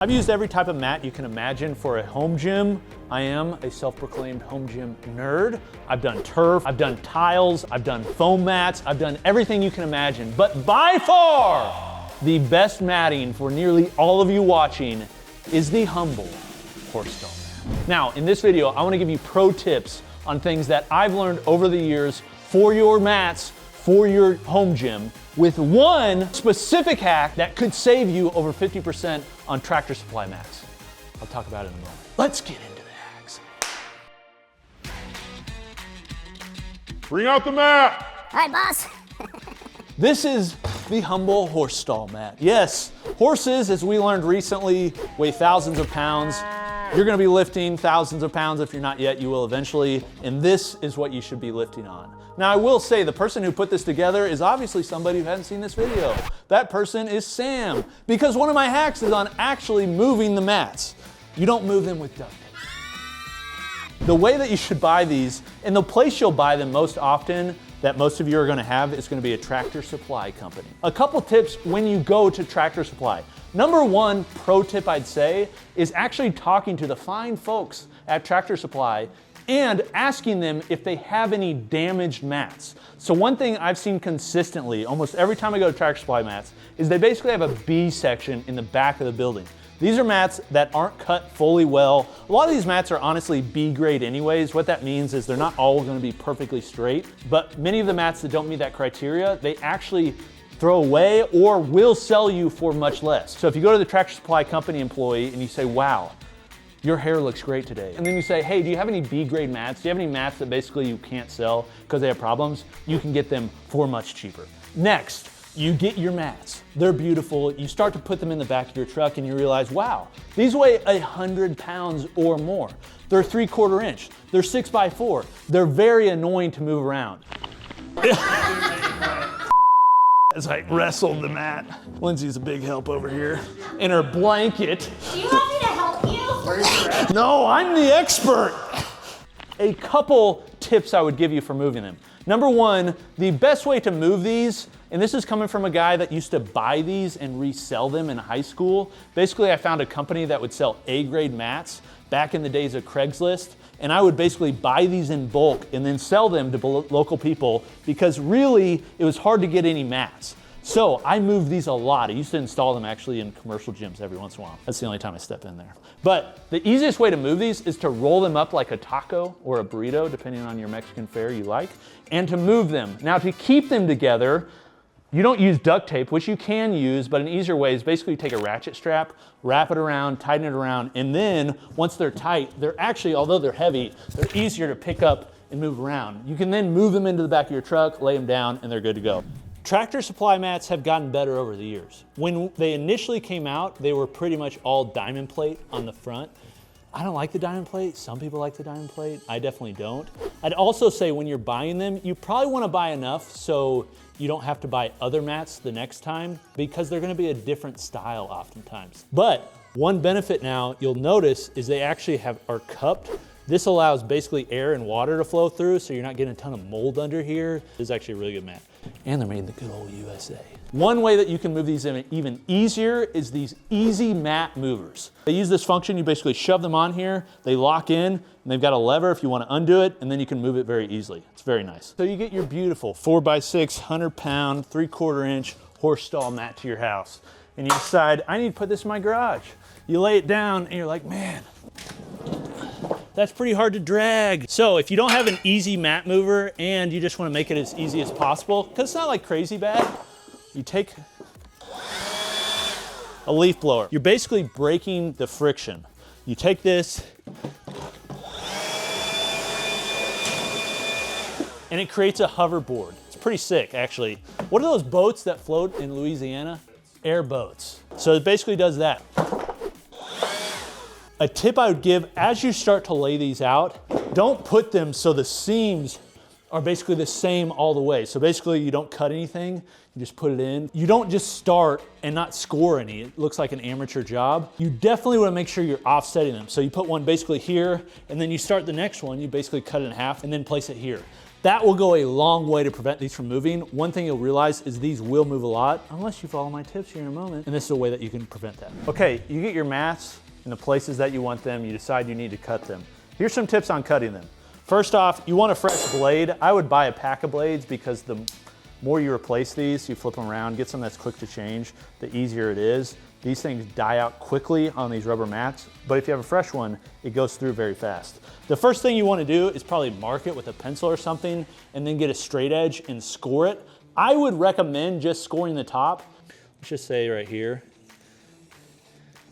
I've used every type of mat you can imagine for a home gym. I am a self-proclaimed home gym nerd. I've done turf, I've done tiles, I've done foam mats, I've done everything you can imagine. But by far, the best matting for nearly all of you watching is the Humble Horse Stall mat. Now, in this video, I want to give you pro tips on things that I've learned over the years for your mats, for your home gym, with one specific hack that could save you over 50% on Tractor Supply mats. I'll talk about it in a moment. Let's get into the hacks. Bring out the mat! All right, boss. This is the Humble Horse Stall mat. Yes, horses, as we learned recently, weigh thousands of pounds. You're gonna be lifting thousands of pounds. If you're not yet, you will eventually. And this is what you should be lifting on. Now, I will say the person who put this together is obviously somebody who hasn't seen this video. That person is Sam, because one of my hacks is on actually moving the mats. You don't move them with duct tape. The way that you should buy these, and the place you'll buy them most often that most of you are gonna have is gonna be a Tractor Supply company. A couple tips when you go to Tractor Supply. Number one pro tip I'd say is actually talking to the fine folks at Tractor Supply and asking them if they have any damaged mats. So one thing I've seen consistently, almost every time I go to Tractor Supply mats, is they basically have a B section in the back of the building. These are mats that aren't cut fully well. A lot of these mats are honestly B grade anyways. What that means is they're not all gonna be perfectly straight, but many of the mats that don't meet that criteria, they actually throw away or will sell you for much less. So if you go to the Tractor Supply company employee and you say, wow, your hair looks great today. And then you say, hey, do you have any B grade mats? Do you have any mats that basically you can't sell because they have problems? You can get them for much cheaper. Next, you get your mats. They're beautiful. You start to put them in the back of your truck and you realize, wow, these weigh 100 pounds or more. They're 3/4 inch. They're 6x4. They're very annoying to move around. As I wrestled the mat. Lindsay's a big help over here. In her blanket. Do you want me to help you? No, I'm the expert. A couple tips I would give you for moving them. Number one, the best way to move these, and this is coming from a guy that used to buy these and resell them in high school. Basically, I found a company that would sell A-grade mats back in the days of Craigslist, and I would basically buy these in bulk and then sell them to local people because really it was hard to get any mats. So I moved these a lot. I used to install them actually in commercial gyms every once in a while. That's the only time I step in there. But the easiest way to move these is to roll them up like a taco or a burrito, depending on your Mexican fare you like, and to move them. Now to keep them together, you don't use duct tape, which you can use, but an easier way is basically take a ratchet strap, wrap it around, tighten it around, and then once they're tight, they're actually, although they're heavy, they're easier to pick up and move around. You can then move them into the back of your truck, lay them down, and they're good to go. Tractor Supply mats have gotten better over the years. When they initially came out, they were pretty much all diamond plate on the front. I don't like the diamond plate. Some people like the diamond plate. I definitely don't. I'd also say when you're buying them, you probably want to buy enough so you don't have to buy other mats the next time because they're going to be a different style oftentimes. But one benefit now you'll notice is they actually are cupped. This allows basically air and water to flow through so you're not getting a ton of mold under here. This is actually a really good mat. And they're made in the good old USA. One way that you can move these in even easier is these easy mat movers. They use this function, you basically shove them on here, they lock in, and they've got a lever if you want to undo it, and then you can move it very easily. It's very nice. So you get your beautiful 4x6, 100-pound, 3/4 inch horse stall mat to your house. And you decide, I need to put this in my garage. You lay it down and you're like, man, that's pretty hard to drag. So if you don't have an easy mat mover and you just want to make it as easy as possible, because it's not like crazy bad, you take a leaf blower. You're basically breaking the friction. You take this and it creates a hoverboard. It's pretty sick, actually. What are those boats that float in Louisiana? Airboats. So it basically does that. A tip I would give as you start to lay these out, don't put them so the seams are basically the same all the way. So basically you don't cut anything, you just put it in. You don't just start and not score any. It looks like an amateur job. You definitely wanna make sure you're offsetting them. So you put one basically here, and then you start the next one, you basically cut it in half and then place it here. That will go a long way to prevent these from moving. One thing you'll realize is these will move a lot, unless you follow my tips here in a moment. And this is a way that you can prevent that. Okay, you get your mats in the places that you want them. You decide you need to cut them. Here's some tips on cutting them. First off, you want a fresh blade. I would buy a pack of blades because the more you replace these, you flip them around, get some that's quick to change, the easier it is. These things die out quickly on these rubber mats, but if you have a fresh one, it goes through very fast. The first thing you want to do is probably mark it with a pencil or something and then get a straight edge and score it. I would recommend just scoring the top. Let's just say right here,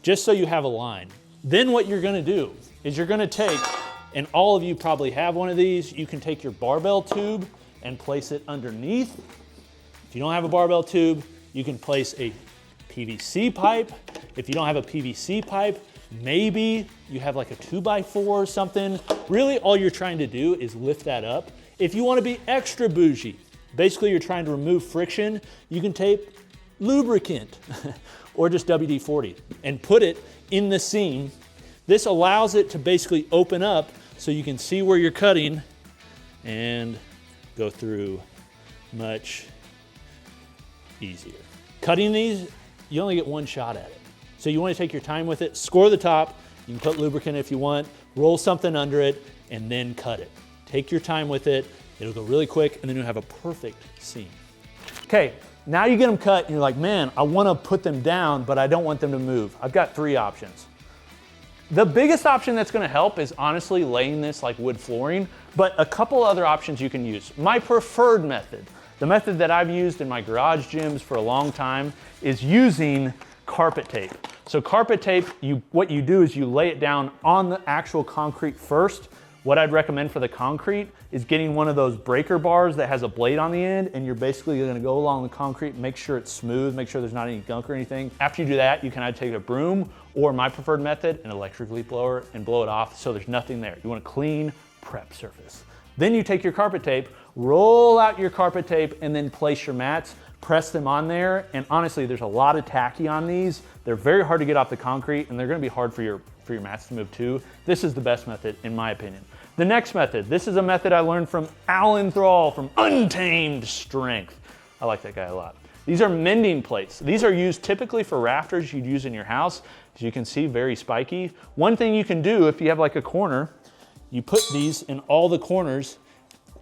just so you have a line. Then what you're going to do is you're going to take, and all of you probably have one of these, you can take your barbell tube and place it underneath. If you don't have a barbell tube, you can place a PVC pipe. If you don't have a PVC pipe, maybe you have like a 2x4 or something. Really, all you're trying to do is lift that up. If you want to be extra bougie, basically you're trying to remove friction, you can tape lubricant or just WD-40 and put it in the seam. This allows it to basically open up so you can see where you're cutting and go through much easier. Cutting these, you only get one shot at it. So you want to take your time with it, score the top, you can put lubricant if you want, roll something under it, and then cut it. Take your time with it, it'll go really quick, and then you'll have a perfect seam. Okay, now you get them cut, and you're like, man, I want to put them down, but I don't want them to move. I've got 3 options. The biggest option that's going to help is honestly laying this like wood flooring, but a couple other options you can use. My preferred method, the method that I've used in my garage gyms for a long time, is using carpet tape. So carpet tape, what you do is you lay it down on the actual concrete first. What I'd recommend for the concrete is getting one of those breaker bars that has a blade on the end, and you're basically gonna go along the concrete, make sure it's smooth, make sure there's not any gunk or anything. After you do that, you can either take a broom or my preferred method, an electric leaf blower, and blow it off so there's nothing there. You want a clean prep surface. Then you take your carpet tape, roll out your carpet tape, and then place your mats, press them on there, and honestly, there's a lot of tacky on these. They're very hard to get off the concrete, and they're gonna be hard for your mats to move too. This is the best method, in my opinion. The next method, this is a method I learned from Alan Thrall from Untamed Strength. I like that guy a lot. These are mending plates. These are used typically for rafters you'd use in your house. As you can see, very spiky. One thing you can do if you have like a corner, you put these in all the corners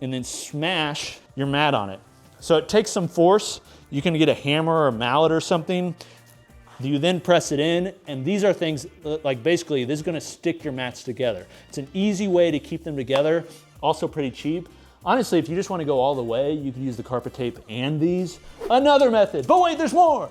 and then smash your mat on it. So it takes some force. You can get a hammer or a mallet or something. You then press it in, and these are things like basically this is gonna stick your mats together. It's an easy way to keep them together, also pretty cheap. Honestly, if you just wanna go all the way, you can use the carpet tape and these. Another method, but wait, there's more.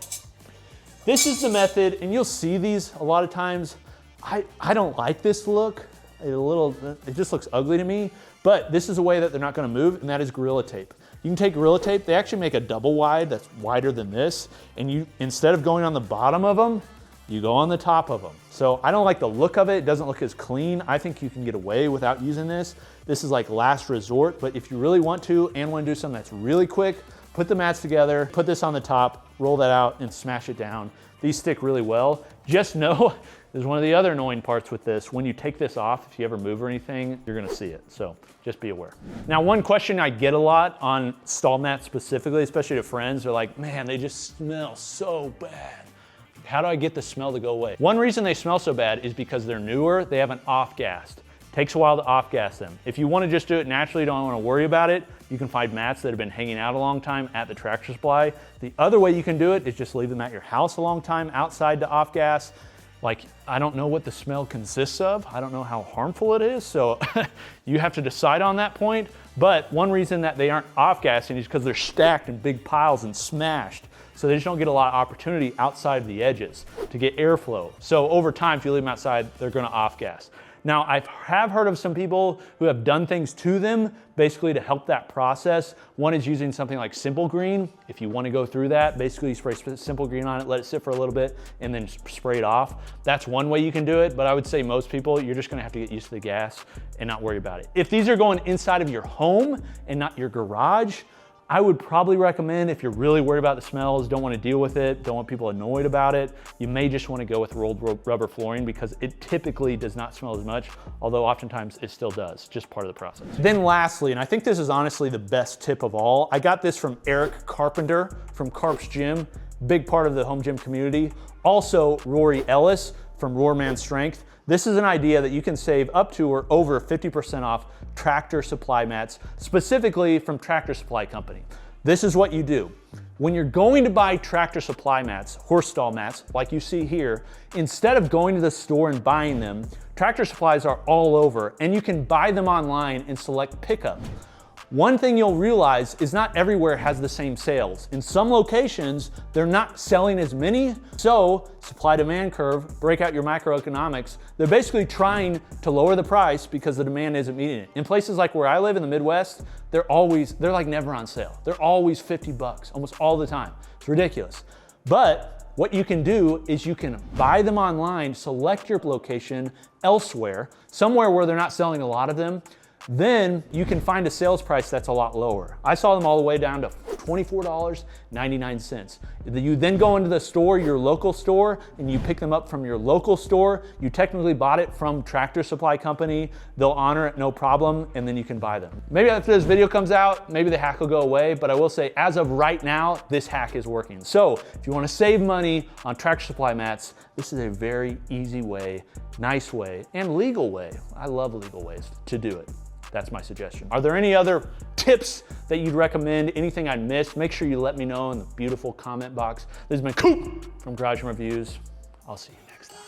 This is the method, and you'll see these a lot of times. I don't like this look. It just looks ugly to me, but this is a way that they're not gonna move, and that is Gorilla Tape. You can take Gorilla Tape, they actually make a double wide that's wider than this, and you, instead of going on the bottom of them, you go on the top of them. So I don't like the look of it, it doesn't look as clean. I think you can get away without using this. This is like last resort, but if you really want to and want to do something that's really quick, put the mats together, put this on the top, roll that out, and smash it down. These stick really well. Just know, there's one of the other annoying parts with this. When you take this off, if you ever move or anything, you're gonna see it. So just be aware. Now, one question I get a lot on stall mats specifically, especially to friends, they're like, man, they just smell so bad. How do I get the smell to go away? One reason they smell so bad is because they're newer, they haven't off-gassed. Takes a while to off-gas them. If you wanna just do it naturally, don't wanna worry about it, you can find mats that have been hanging out a long time at the Tractor Supply. The other way you can do it is just leave them at your house a long time outside to off-gas. Like, I don't know what the smell consists of. I don't know how harmful it is, so you have to decide on that point. But one reason that they aren't off-gassing is because they're stacked in big piles and smashed. So they just don't get a lot of opportunity outside of the edges to get airflow. So over time, if you leave them outside, they're gonna off-gas. Now, I have heard of some people who have done things to them basically to help that process. One is using something like Simple Green. If you want to go through that, basically you spray Simple Green on it, let it sit for a little bit, and then spray it off. That's one way you can do it, but I would say most people, you're just gonna have to get used to the gas and not worry about it. If these are going inside of your home and not your garage, I would probably recommend, if you're really worried about the smells, don't want to deal with it, don't want people annoyed about it, you may just want to go with rolled rubber flooring because it typically does not smell as much, although oftentimes it still does, just part of the process. Then lastly, and I think this is honestly the best tip of all, I got this from Eric Carpenter from Carp's Gym, big part of the home gym community. Also Rory Ellis from Roarman Strength. This is an idea that you can save up to or over 50% off Tractor Supply mats, specifically from Tractor Supply Company. This is what you do. When you're going to buy Tractor Supply mats, horse stall mats, like you see here, instead of going to the store and buying them, Tractor Supplies are all over, and you can buy them online and select pickup. One thing you'll realize is not everywhere has the same sales. In some locations, they're not selling as many, so supply-demand curve, break out your microeconomics, they're basically trying to lower the price because the demand isn't meeting it. In places like where I live in the Midwest, they're like never on sale. They're always 50 bucks, almost all the time. It's ridiculous. But what you can do is you can buy them online, select your location elsewhere, somewhere where they're not selling a lot of them, then you can find a sales price that's a lot lower. I saw them all the way down to $24.99. You then go into the store, your local store, and you pick them up from your local store. You technically bought it from Tractor Supply Company. They'll honor it, no problem, and then you can buy them. Maybe after this video comes out, maybe the hack will go away, but I will say as of right now, this hack is working. So if you wanna save money on Tractor Supply mats, this is a very easy way, nice way, and legal way. I love legal ways to do it. That's my suggestion. Are there any other tips that you'd recommend? Anything I missed? Make sure you let me know in the beautiful comment box. This has been Coop from Garage Gym Reviews. I'll see you next time.